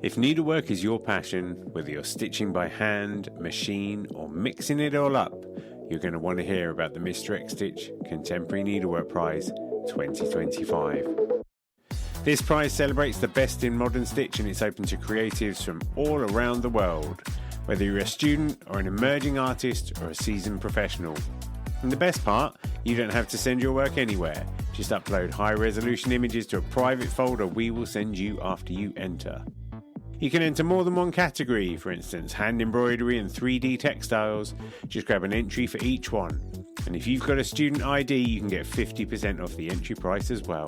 If needlework is your passion, whether you're stitching by hand, machine, or mixing it all up, you're going to want to hear about the Mr. X Stitch Contemporary Needlework Prize 2025. This prize celebrates the best in modern stitch, and it's open to creatives from all around the world, whether you're a student or an emerging artist or a seasoned professional. And the best part, you don't have to send your work anywhere. Just upload high-resolution images to a private folder we will send you after you enter. You can enter more than one category, for instance, hand embroidery and 3D textiles. Just grab an entry for each one. And if you've got a student ID, you can get 50% off the entry price as well.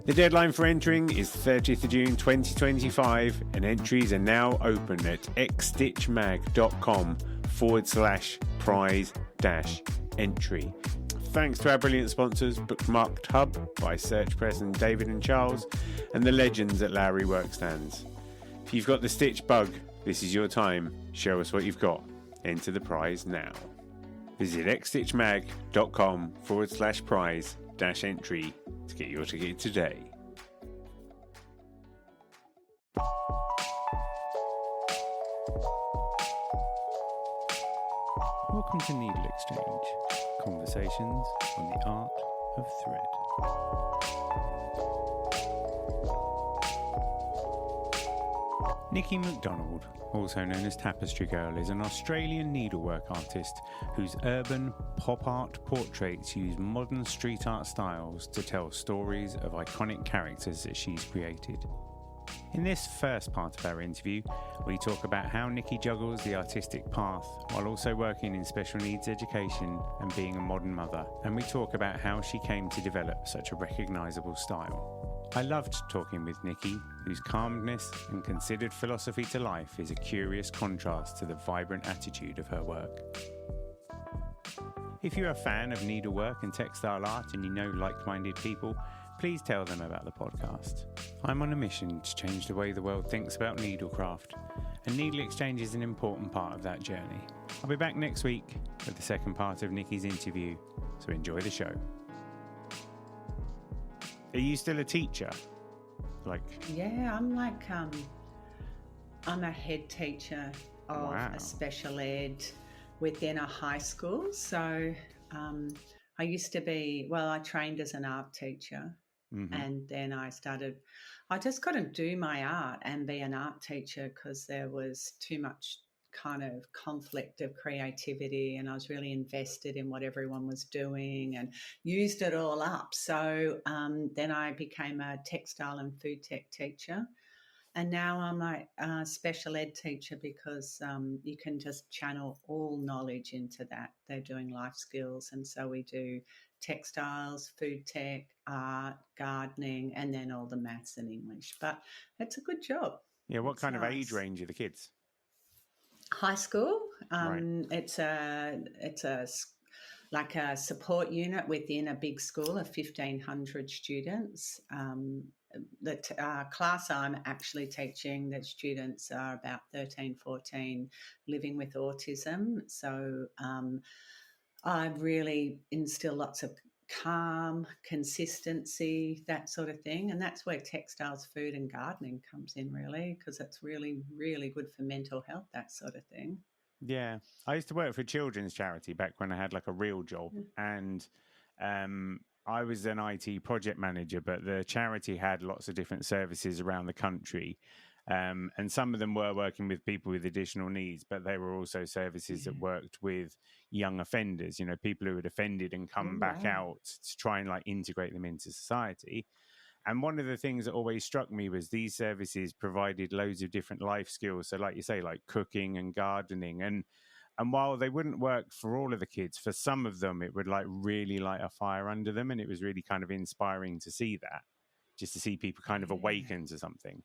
The deadline for entering is 30th of June 2025, and entries are now open at xstitchmag.com/prize-entry. Thanks to our brilliant sponsors, Bookmarked Hub by Search Press and David and Charles, and the legends at Lowry Workstands. If you've got the stitch bug, this is your time. Show us what you've got. Enter the prize now. Visit xstitchmag.com/prize-entry to get your ticket today. Welcome to NeedleXChange, conversations on the art of thread. Niki McDonald, also known as TapestryGirl, is an Australian needlework artist whose urban pop art portraits use modern street art styles to tell stories of iconic characters that she's created. In this first part of our interview, we talk about how Niki juggles the artistic path while also working in special needs education and being a modern mother, and we talk about how she came to develop such a recognisable style. I loved talking with Niki, whose calmness and considered philosophy to life is a curious contrast to the vibrant attitude of her work. If you're a fan of needlework and textile art and you know like-minded people, please tell them about the podcast. I'm on a mission to change the way the world thinks about needlecraft, and NeedleXChange is an important part of that journey. I'll be back next week with the second part of Niki's interview, so enjoy the show. Are you still a teacher? Yeah, I'm a head teacher of a special ed within a high school. So I used to be, I trained as an art teacher, and then I just couldn't do my art and be an art teacher because there was too much kind of conflict of creativity, and I was really invested in what everyone was doing and used it all up. So then I became a textile and food tech teacher, and now I'm a special ed teacher because you can just channel all knowledge into that. They're doing life skills, and so we do textiles, food tech, art, gardening, and then all the maths and English. But it's a good job. Yeah, what kind of age range are the kids? High school. Right. It's a like a support unit within a big school of 1,500 students. The class I'm actually teaching, the students are about 13, 14, living with autism. So I really instill lots of calm, consistency, that sort of thing. And that's where textiles, food and gardening comes in, really, because it's really, really good for mental health, that sort of thing. Yeah. I used to work for a children's charity back when I had like a real job, and I was an IT project manager, but the charity had lots of different services around the country. And some of them were working with people with additional needs, but they were also services that worked with young offenders, you know, people who had offended and come back out to try and like integrate them into society. And one of the things that always struck me was these services provided loads of different life skills. So like you say, like cooking and gardening. And while they wouldn't work for all of the kids, for some of them, it would like really light a fire under them. And it was really kind of inspiring to see that, just to see people kind of awaken to something.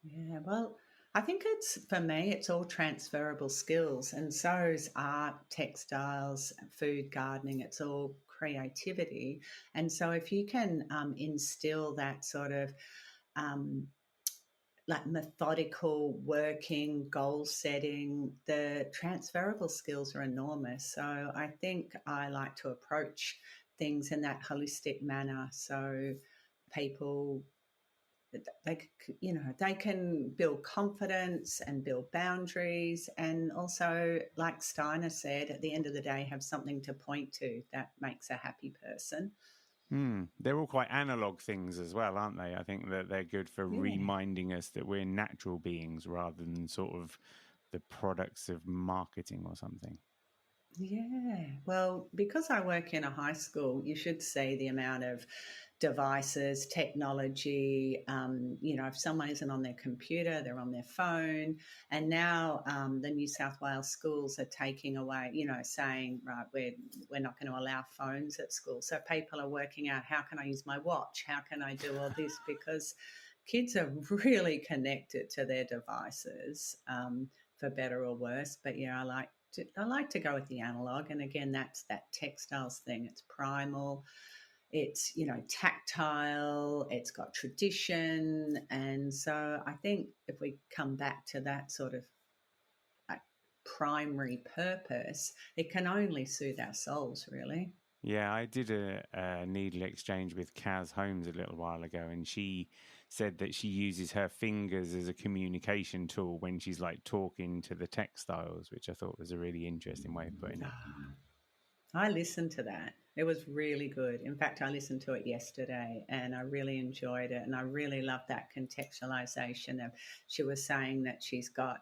Yeah, well, I think for me, it's all transferable skills. And so is art, textiles, food, gardening. It's all creativity. And so if you can instill that sort of like methodical working, goal setting, the transferable skills are enormous. So I think I like to approach things in that holistic manner. So people they can build confidence and build boundaries, and also, like Steiner said, at the end of the day, have something to point to that makes a happy person. They're all quite analog things as well, aren't they? I think that they're good for reminding us that we're natural beings rather than sort of the products of marketing or something. Yeah, well, because I work in a high school, you should see the amount of devices, technology. If someone isn't on their computer, they're on their phone. And now the New South Wales schools are taking away, saying, right, we're not going to allow phones at school. So people are working out, how can I use my watch? How can I do all this? Because kids are really connected to their devices, for better or worse. But yeah, I like to go with the analog, and again, that's that textiles thing. It's primal, it's tactile, it's got tradition, and so I think if we come back to that sort of primary purpose, it can only soothe our souls, really. Yeah, I did a needle exchange with Kaz Holmes a little while ago, and she said that she uses her fingers as a communication tool when she's like talking to the textiles, which I thought was a really interesting way of putting it. I listened to that. It was really good. In fact, I listened to it yesterday and I really enjoyed it. And I really loved that contextualization of, she was saying that she's got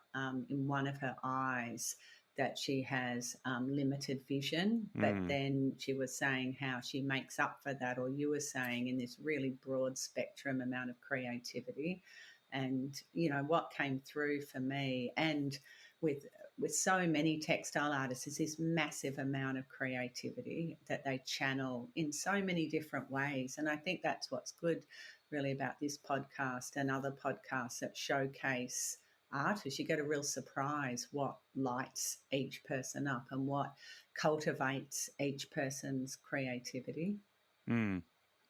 in one of her eyes that she has limited vision, but then she was saying how she makes up for that, or you were saying, in this really broad spectrum amount of creativity. And, what came through for me, and with so many textile artists, is this massive amount of creativity that they channel in so many different ways. And I think that's what's good really about this podcast and other podcasts that showcase artists. You get a real surprise what lights each person up and what cultivates each person's creativity.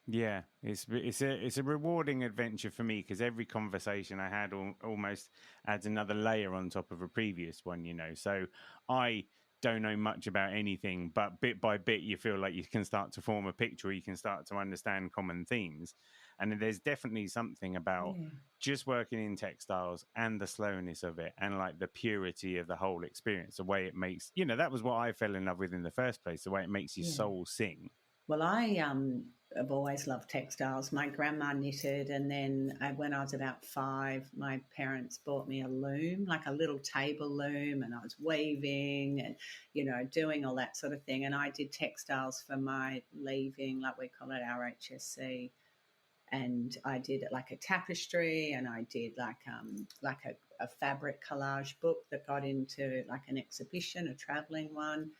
Yeah, it's a rewarding adventure for me, because every conversation I had almost adds another layer on top of a previous one, So I don't know much about anything, but bit by bit you feel like you can start to form a picture, or you can start to understand common themes. And there's definitely something about just working in textiles and the slowness of it, and like the purity of the whole experience, the way it makes, that was what I fell in love with in the first place, the way it makes your soul sing. Well, I have always loved textiles. My grandma knitted, and then when I was about 5, my parents bought me a loom, like a little table loom, and I was weaving and, doing all that sort of thing. And I did textiles for my leaving, like we call it RHSC. And I did it like a tapestry, and I did like a fabric collage book that got into like an exhibition, a travelling one.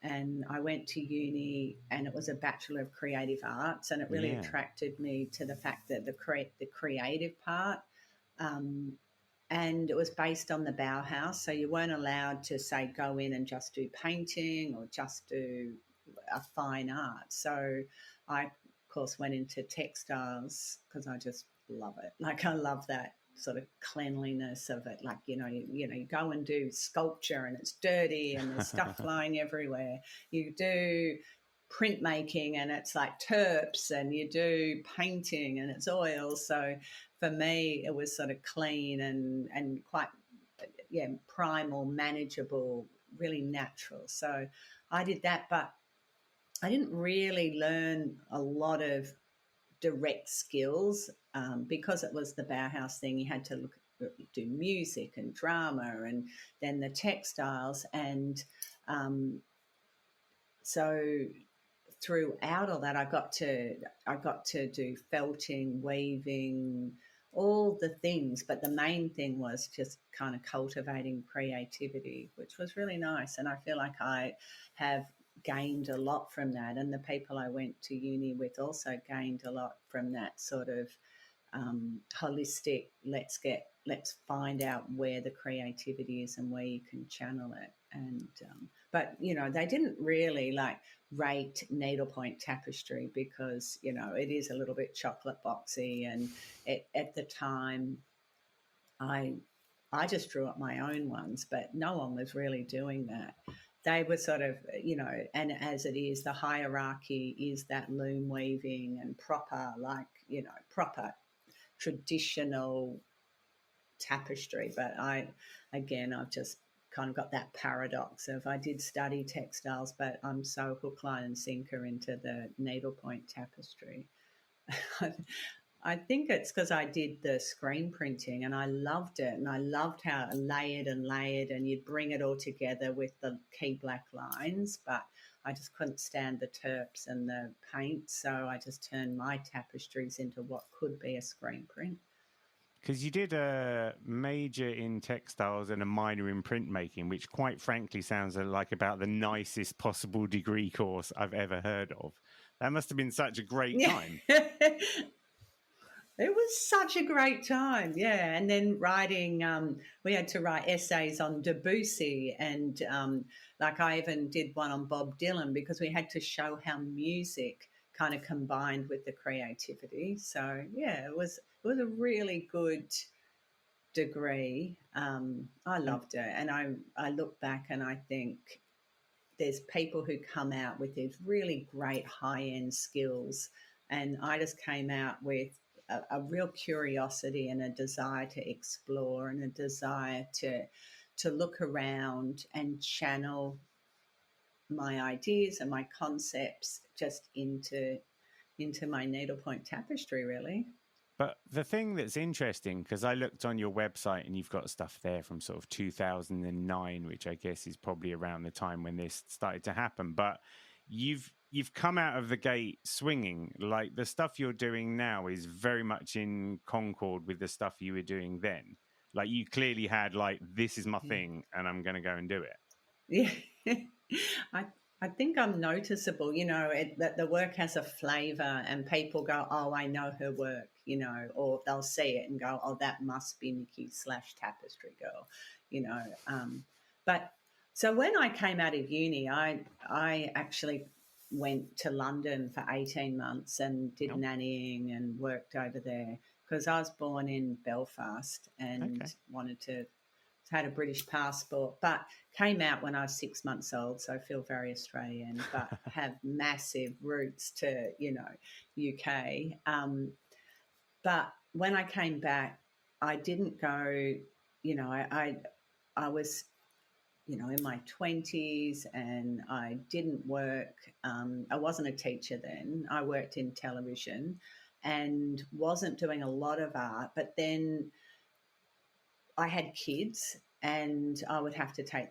And I went to uni, and it was a Bachelor of Creative Arts, and it really attracted me to the fact that the creative part, and it was based on the Bauhaus, so you weren't allowed to, say, go in and just do painting or just do a fine art. So I, of course, went into textiles because I just love it. Like, I love that sort of cleanliness of it, like you go and do sculpture and it's dirty and there's stuff flying everywhere. You do printmaking and it's like terps, and you do painting and it's oils. So for me it was sort of clean and quite primal, manageable, really natural. So I did that, but I didn't really learn a lot of direct skills because it was the Bauhaus thing. You had to do music and drama, and then the textiles, and so throughout all that, I got to do felting, weaving, all the things. But the main thing was just kind of cultivating creativity, which was really nice. And I feel like I have gained a lot from that, and the people I went to uni with also gained a lot from that sort of holistic, let's find out where the creativity is and where you can channel it. And but they didn't really like rate Needlepoint tapestry because it is a little bit chocolate boxy, and at the time I just drew up my own ones, but no one was really doing that. They were sort of, and as it is, the hierarchy is that loom weaving and proper traditional tapestry. But I've just kind of got that paradox of I did study textiles, but I'm so hook, line and sinker into the needlepoint tapestry. I think it's because I did the screen printing and I loved it, and I loved how it layered and you'd bring it all together with the key black lines, but I just couldn't stand the terps and the paint, so I just turned my tapestries into what could be a screen print. Because you did a major in textiles and a minor in printmaking, which quite frankly sounds like about the nicest possible degree course I've ever heard of. That must have been such a great time. It was such a great time, yeah. And then writing, we had to write essays on Debussy, and like I even did one on Bob Dylan because we had to show how music kind of combined with the creativity. So yeah, it was a really good degree. I loved it, and I look back and I think there's people who come out with these really great high-end skills, and I just came out with a real curiosity and a desire to explore and a desire to look around and channel my ideas and my concepts just into my needlepoint tapestry, really. But the thing that's interesting, because I looked on your website and you've got stuff there from sort of 2009, which I guess is probably around the time when this started to happen. But you've come out of the gate swinging. Like the stuff you're doing now is very much in concord with the stuff you were doing then. Like you clearly had like, this is my thing and I'm going to go and do it. Yeah. I think I'm noticeable, that the work has a flavour and people go, oh, I know her work, or they'll see it and go, oh, that must be Niki /TapestryGirl, But so when I came out of uni, I actually went to London for 18 months and did nannying and worked over there because I was born in Belfast and had a British passport, but came out when I was 6 months old, so I feel very Australian, but have massive roots to, UK. But when I came back, I didn't go, I was, in my 20s and I didn't work. I wasn't a teacher then. I worked in television and wasn't doing a lot of art, but then I had kids and I would have to take,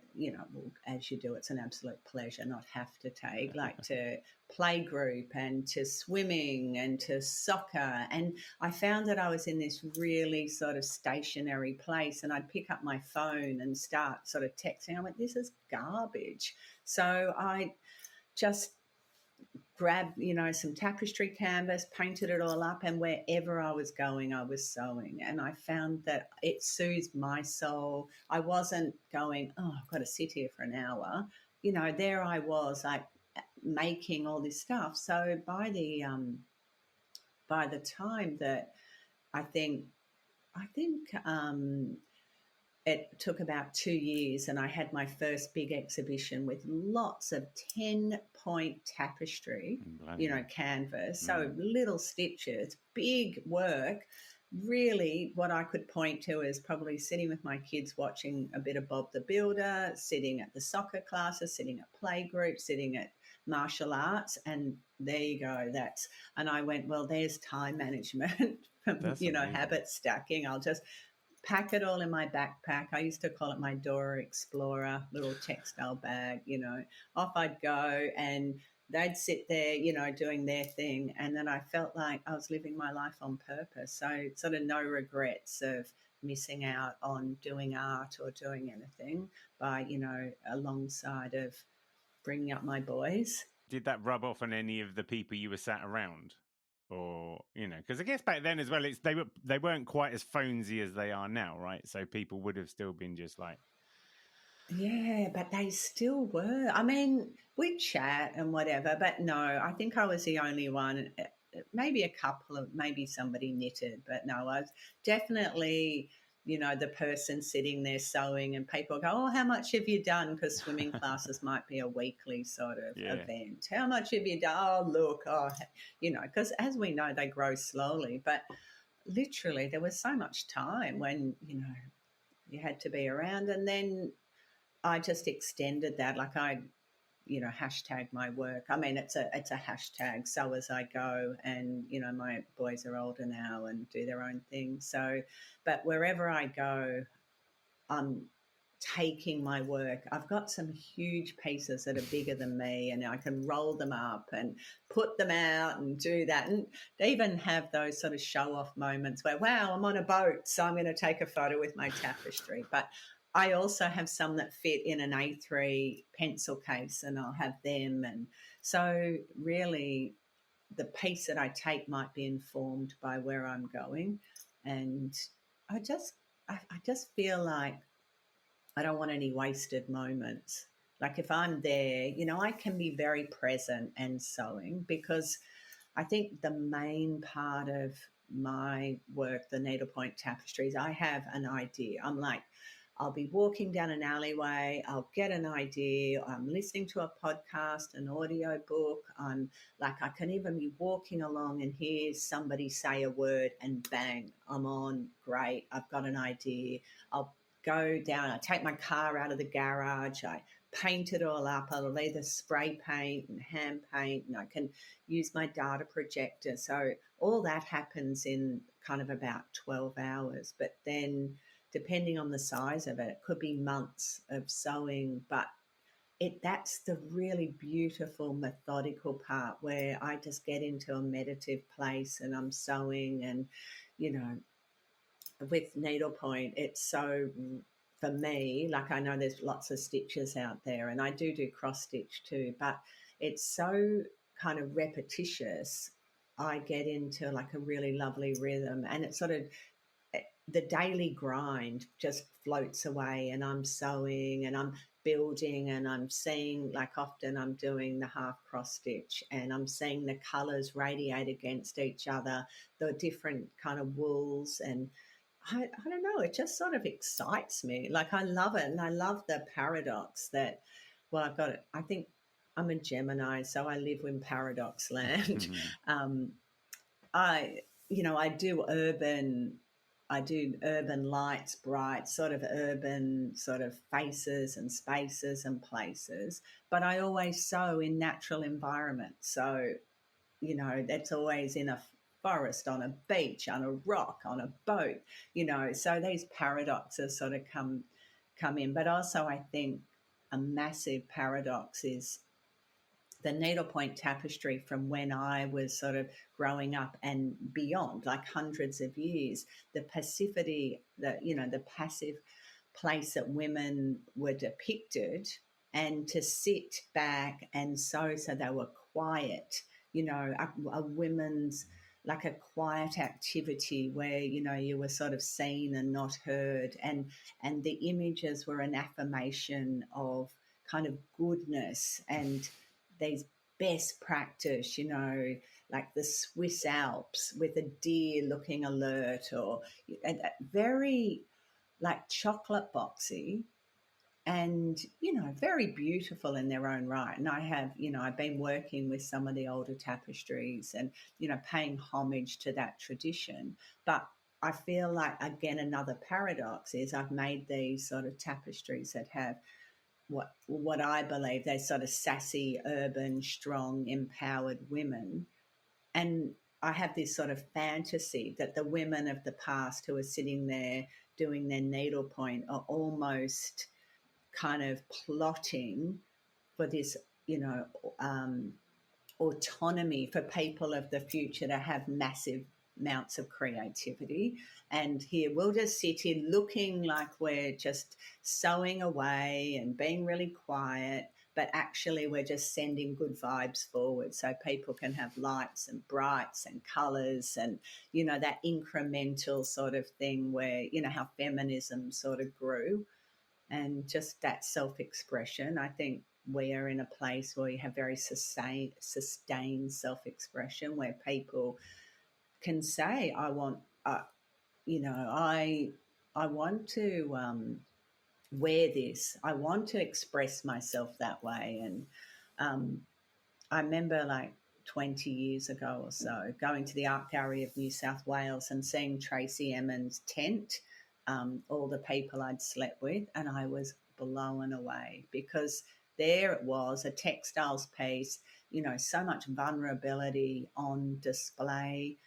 as you do, it's an absolute pleasure, not have to take, like to play group and to swimming and to soccer. And I found that I was in this really sort of stationary place and I'd pick up my phone and start sort of texting. I went, this is garbage. So I just grabbed, some tapestry canvas, painted it all up, and wherever I was going, I was sewing. And I found that it soothed my soul. I wasn't going, oh, I've got to sit here for an hour. There I was, like making all this stuff. So by the time that I think it took about 2 years and I had my first big exhibition with lots of 10-point tapestry, canvas. So little stitches, big work. Really what I could point to is probably sitting with my kids watching a bit of Bob the Builder, sitting at the soccer classes, sitting at playgroup, sitting at martial arts, and there you go. And I went, well, there's time management, habit stacking. I'll just pack it all in my backpack. I used to call it my Dora Explorer, little textile bag, off I'd go and they'd sit there, doing their thing. And then I felt like I was living my life on purpose. So sort of no regrets of missing out on doing art or doing anything by, alongside of bringing up my boys. Did that rub off on any of the people you were sat around? Or, because I guess back then as well, they weren't quite as phonesy as they are now, right? So people would have still been just like... Yeah, but they still were. I mean, we'd chat and whatever, but no, I think I was the only one. Maybe a couple of, maybe somebody knitted, but no, I was definitely... the person sitting there sewing and people go, oh, how much have you done? Because swimming classes might be a weekly sort of event. How much have you done? Oh, look, because as we know, they grow slowly. But literally there was so much time when, you had to be around. And then I just extended that. Like I, hashtag my work. I mean, it's a hashtag, so as I go. And, my boys are older now and do their own thing. So, but wherever I go, I'm taking my work. I've got some huge pieces that are bigger than me, and I can roll them up and put them out and do that. And they even have those sort of show off moments where, wow, I'm on a boat, so I'm going to take a photo with my tapestry. But I also have some that fit in an A3 pencil case, and I'll have them. And so really the piece that I take might be informed by where I'm going. And I just feel like I don't want any wasted moments. Like if I'm there, I can be very present and sewing, because I think the main part of my work, the needlepoint tapestries, I have an idea. I'm like, I'll be walking down an alleyway, I'll get an idea, I'm listening to a podcast, an audio book, I'm like, I can even be walking along and hear somebody say a word and bang, I'm on, great, I've got an idea. I'll go down, I take my car out of the garage, I paint it all up. I'll either spray paint and hand paint, and I can use my data projector. So all that happens in kind of about 12 hours. But then depending on the size of it, it could be months of sewing. But that's the really beautiful methodical part where I just get into a meditative place and I'm sewing. And, with needlepoint, it's so, for me, like I know there's lots of stitches out there, and I do cross stitch too, but it's so kind of repetitious. I get into like a really lovely rhythm, and it's sort of the daily grind just floats away, and I'm sewing and I'm building and I'm seeing, like often I'm doing the half cross stitch and I'm seeing the colours radiate against each other, the different kind of wools. And I don't know, it just sort of excites me. Like I love it. And I love the paradox that, well, I've got it. I think I'm a Gemini, so I live in paradox land. I do urban lights, bright, sort of urban sort of faces and spaces and places, but I always sew in natural environments. So, that's always in a forest, on a beach, on a rock, on a boat, so these paradoxes sort of come in. But also I think a massive paradox is the needlepoint tapestry from when I was sort of growing up and beyond, like hundreds of years, the passivity, the passive place that women were depicted, and to sit back and sew, so they were quiet, a women's, like a quiet activity where, you were sort of seen and not heard. And the images were an affirmation of kind of goodness and these best practice, like the Swiss Alps with a deer looking alert, or very like chocolate boxy and, very beautiful in their own right. And I have, I've been working with some of the older tapestries and, paying homage to that tradition. But I feel like, again, another paradox is I've made these sort of tapestries that have what I believe they're sort of sassy, urban, strong, empowered women. And I have this sort of fantasy that the women of the past who are sitting there doing their needlepoint are almost kind of plotting for this, autonomy for people of the future to have massive amounts of creativity. And here we'll just sit here looking like we're just sewing away and being really quiet, but actually we're just sending good vibes forward so people can have lights and brights and colours and, that incremental sort of thing where, how feminism sort of grew and just that self-expression. I think we are in a place where we have very sustained self-expression where people can say, I want, I want to wear this. I want to express myself that way. And I remember, like, 20 years ago or so, going to the Art Gallery of New South Wales and seeing Tracy Emin's tent, all the people I'd slept with, and I was blown away because there it was, a textiles piece, so much vulnerability on display.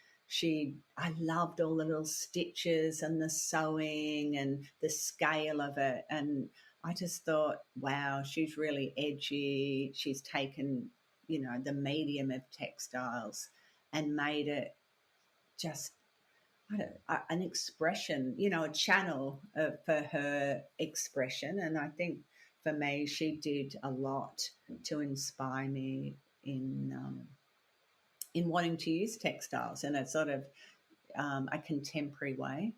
I loved all the little stitches and the sewing and the scale of it. And I just thought, wow, she's really edgy. She's taken, the medium of textiles and made it just an expression, a channel for her expression. And I think for me, she did a lot to inspire me in wanting to use textiles in a sort of a contemporary way.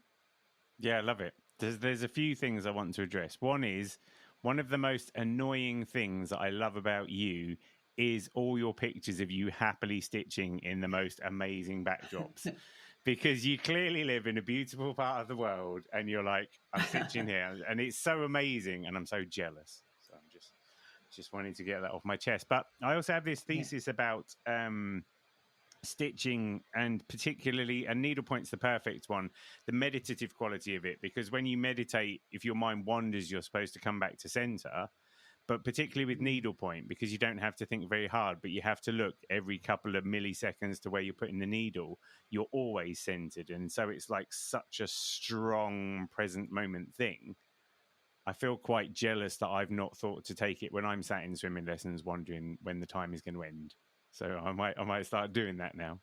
Yeah, I love it. There's a few things I want to address. One is, one of the most annoying things that I love about you is all your pictures of you happily stitching in the most amazing backdrops. Because you clearly live in a beautiful part of the world and you're like, I'm stitching here. And it's so amazing and I'm so jealous. So I'm just wanting to get that off my chest. But I also have this thesis about stitching, and particularly, and needlepoint's the perfect one, the meditative quality of it. Because when you meditate, if your mind wanders, you're supposed to come back to center. But particularly with needlepoint, because you don't have to think very hard, but you have to look every couple of milliseconds to where you're putting the needle, you're always centered. And so it's like such a strong present moment thing. I feel quite jealous that I've not thought to take it when I'm sat in swimming lessons wondering when the time is going to end. So I might start doing that now.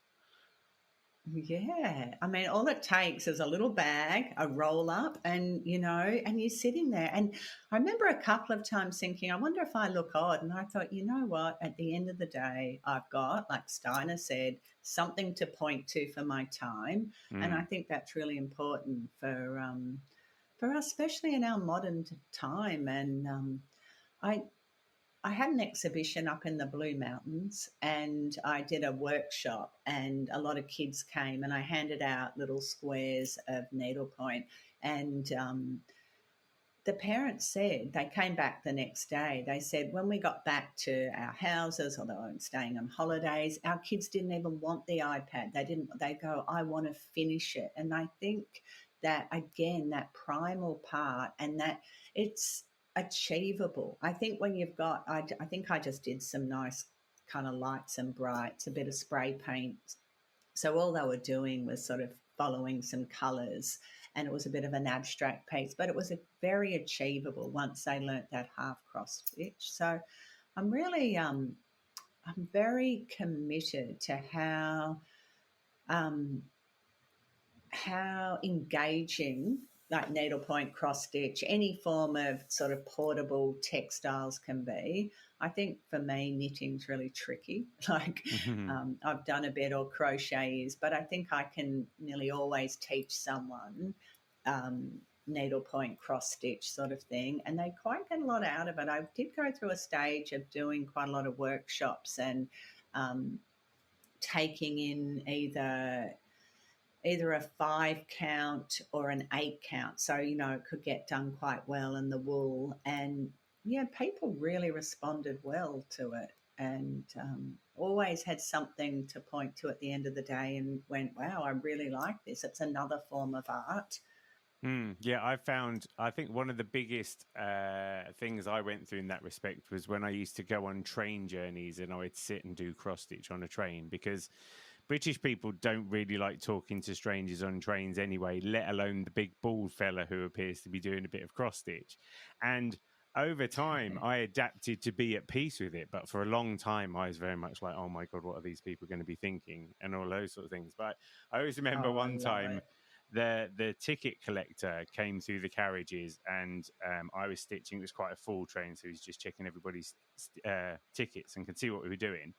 Yeah. I mean, all it takes is a little bag, a roll up, and, and you're sitting there. And I remember a couple of times thinking, I wonder if I look odd. And I thought, you know what? At the end of the day, I've got, like Steiner said, something to point to for my time. And I think that's really important for us, especially in our modern time. And I had an exhibition up in the Blue Mountains and I did a workshop and a lot of kids came and I handed out little squares of needlepoint. And the parents said, they came back the next day, they said, when we got back to our houses, or they weren't staying on holidays, our kids didn't even want the iPad. They go, I want to finish it. And I think that, again, that primal part and that it's achievable. I think when you've got, I think I just did some nice kind of lights and brights, a bit of spray paint. So all they were doing was sort of following some colours, and it was a bit of an abstract piece, but it was very achievable once they learnt that half cross stitch. So I'm really, I'm very committed to how engaging, like needlepoint, cross stitch, any form of sort of portable textiles can be. I think for me, knitting's really tricky. Like I've done a bit or crochets, but I think I can nearly always teach someone needlepoint, cross stitch sort of thing, and they quite get a lot out of it. I did go through a stage of doing quite a lot of workshops and taking in either a 5 count or an 8 count. So, it could get done quite well in the wool. And, people really responded well to it and always had something to point to at the end of the day and went, wow, I really like this. It's another form of art. Yeah, I think one of the biggest things I went through in that respect was when I used to go on train journeys and I would sit and do cross stitch on a train, because British people don't really like talking to strangers on trains anyway, let alone the big bald fella who appears to be doing a bit of cross stitch. And over time, I adapted to be at peace with it. But for a long time, I was very much like, oh my God, what are these people going to be thinking? And all those sort of things. But I always remember one time the ticket collector came through the carriages and I was stitching. It was quite a full train, so he was just checking everybody's tickets and could see what we were doing.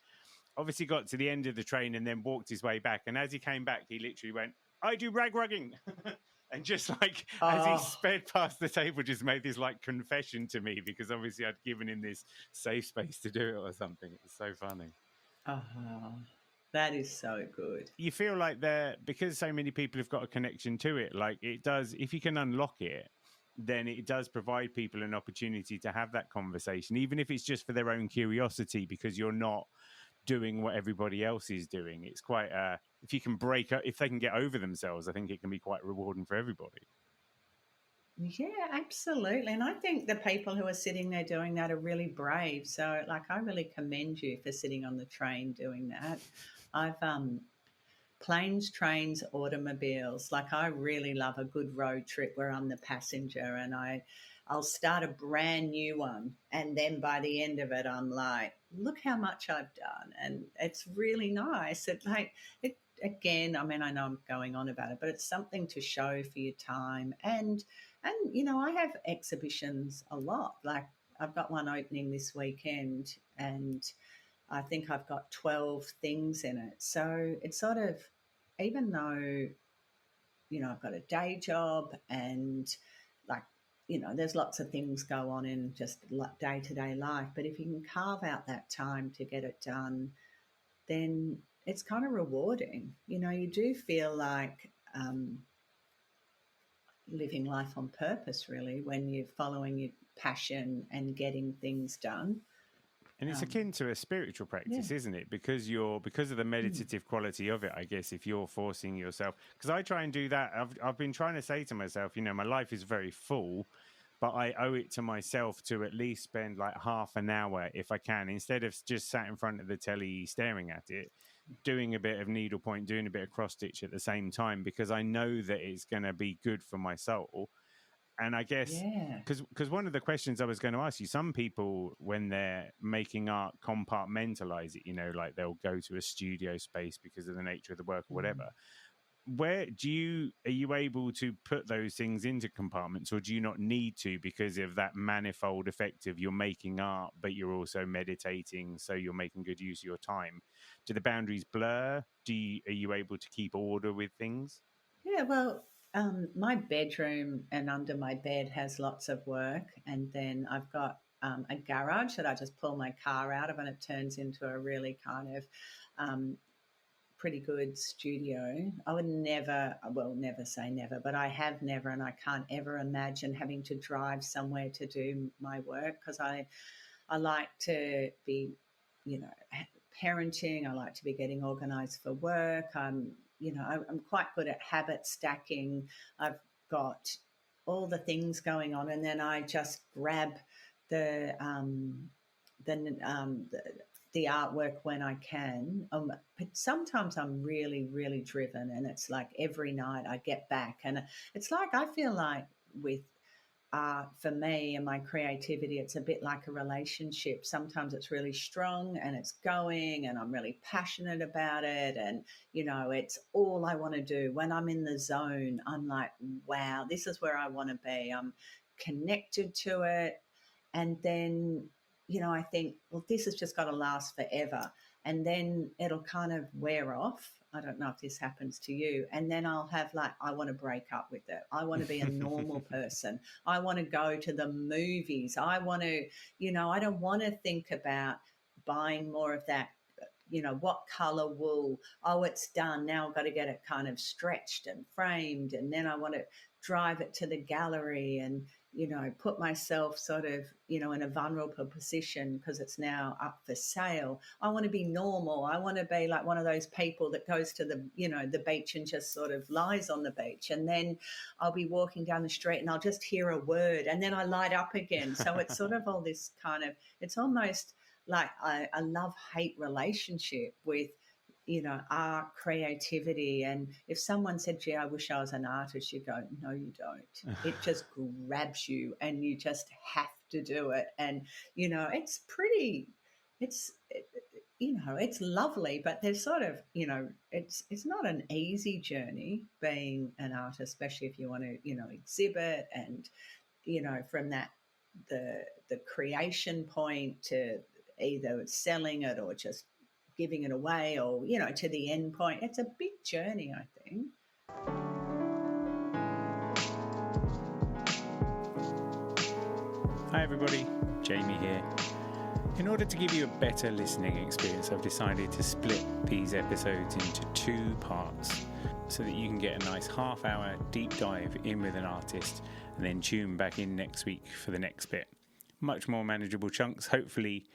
Obviously got to the end of the train and then walked his way back. And as he came back, he literally went, I do rag-rugging. And just like, as he sped past the table, just made this like confession to me, because obviously I'd given him this safe space to do it or something. It was so funny. That is so good. You feel like because so many people have got a connection to it, like it does, if you can unlock it, then it does provide people an opportunity to have that conversation, even if it's just for their own curiosity, because you're not doing what everybody else is doing. It's quite if they can get over themselves, I think it can be quite rewarding for everybody. Yeah, absolutely. And I think the people who are sitting there doing that are really brave. So, like, I really commend you for sitting on the train doing that. I've planes, trains, automobiles. Like, I really love a good road trip where I'm the passenger, and I'll start a brand new one, and then by the end of it, I'm like, look how much I've done, and it's really nice. Again, I mean, I know I'm going on about it, but it's something to show for your time. And I have exhibitions a lot. Like, I've got one opening this weekend, and I think I've got 12 things in it. So it's sort of, even though, I've got a day job and, like, there's lots of things go on in just day-to-day life. But if you can carve out that time to get it done, then it's kind of rewarding. You do feel like living life on purpose, really, when you're following your passion and getting things done. And it's akin to a spiritual practice, isn't it? Because of the meditative quality of it, I guess, if you're forcing yourself. Because I try and do that. I've been trying to say to myself, my life is very full, but I owe it to myself to at least spend like half an hour, if I can, instead of just sat in front of the telly staring at it, doing a bit of needlepoint, doing a bit of cross stitch at the same time, because I know that it's going to be good for my soul. And I guess because one of the questions I was going to ask you, some people, when they're making art, compartmentalize it, like they'll go to a studio space because of the nature of the work or whatever. Are you able to put those things into compartments, or do you not need to because of that manifold effect of you're making art, but you're also meditating, so you're making good use of your time? Do the boundaries blur? Are you able to keep order with things? Yeah, well, my bedroom and under my bed has lots of work, and then I've got a garage that I just pull my car out of, and it turns into a really kind of pretty good studio. I would never say never, but I have never, and I can't ever imagine having to drive somewhere to do my work, because I like to be, parenting. I like to be getting organised for work. I'm quite good at habit stacking. I've got all the things going on, and then I just grab the artwork when I can. But sometimes I'm really, really driven, and it's like every night I get back, and it's like I feel like with art, for me and my creativity, it's a bit like a relationship. Sometimes it's really strong and it's going, and I'm really passionate about it, and it's all I want to do. When I'm in the zone, I'm like, wow, this is where I want to be. I'm connected to it, and then I think, well, this has just got to last forever, and then it'll kind of wear off. I don't know if this happens to you. And then I'll have I want to break up with it. I want to be a normal person. I want to go to the movies. I want to, I don't want to think about buying more of that, what color wool. Oh, it's done. Now I've got to get it kind of stretched and framed. And then I want to drive it to the gallery and, put myself sort of, in a vulnerable position because it's now up for sale. I want to be normal. I want to be like one of those people that goes to the, the beach and just sort of lies on the beach. And then I'll be walking down the street and I'll just hear a word and then I light up again. So it's sort of all this kind of, it's almost like a love-hate relationship with, art, creativity. And if someone said, gee, I wish I was an artist, you go, no, you don't. It just grabs you and you just have to do it. And, it's pretty, it's lovely, but there's sort of, it's not an easy journey being an artist, especially if you want to, exhibit and, from that, the creation point to either selling it or just giving it away or, to the end point. It's a big journey, I think. Hi everybody, Jamie here. In order to give you a better listening experience, I've decided to split these episodes into 2 parts so that you can get a nice half-hour deep dive in with an artist and then tune back in next week for the next bit. Much more manageable chunks. Hopefully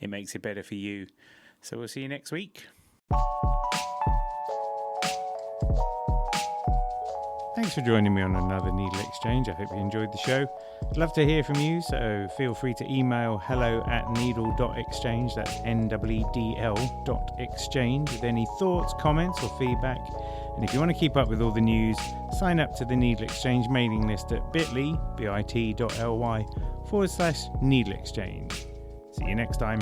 it makes it better for you. So we'll see you next week. Thanks for joining me on another Needle Exchange. I hope you enjoyed the show. I'd love to hear from you, so feel free to email hello@needle.exchange, that's NEEDL.exchange, with any thoughts, comments or feedback. And if you want to keep up with all the news, sign up to the Needle Exchange mailing list at bit.ly/needleexchange. See you next time.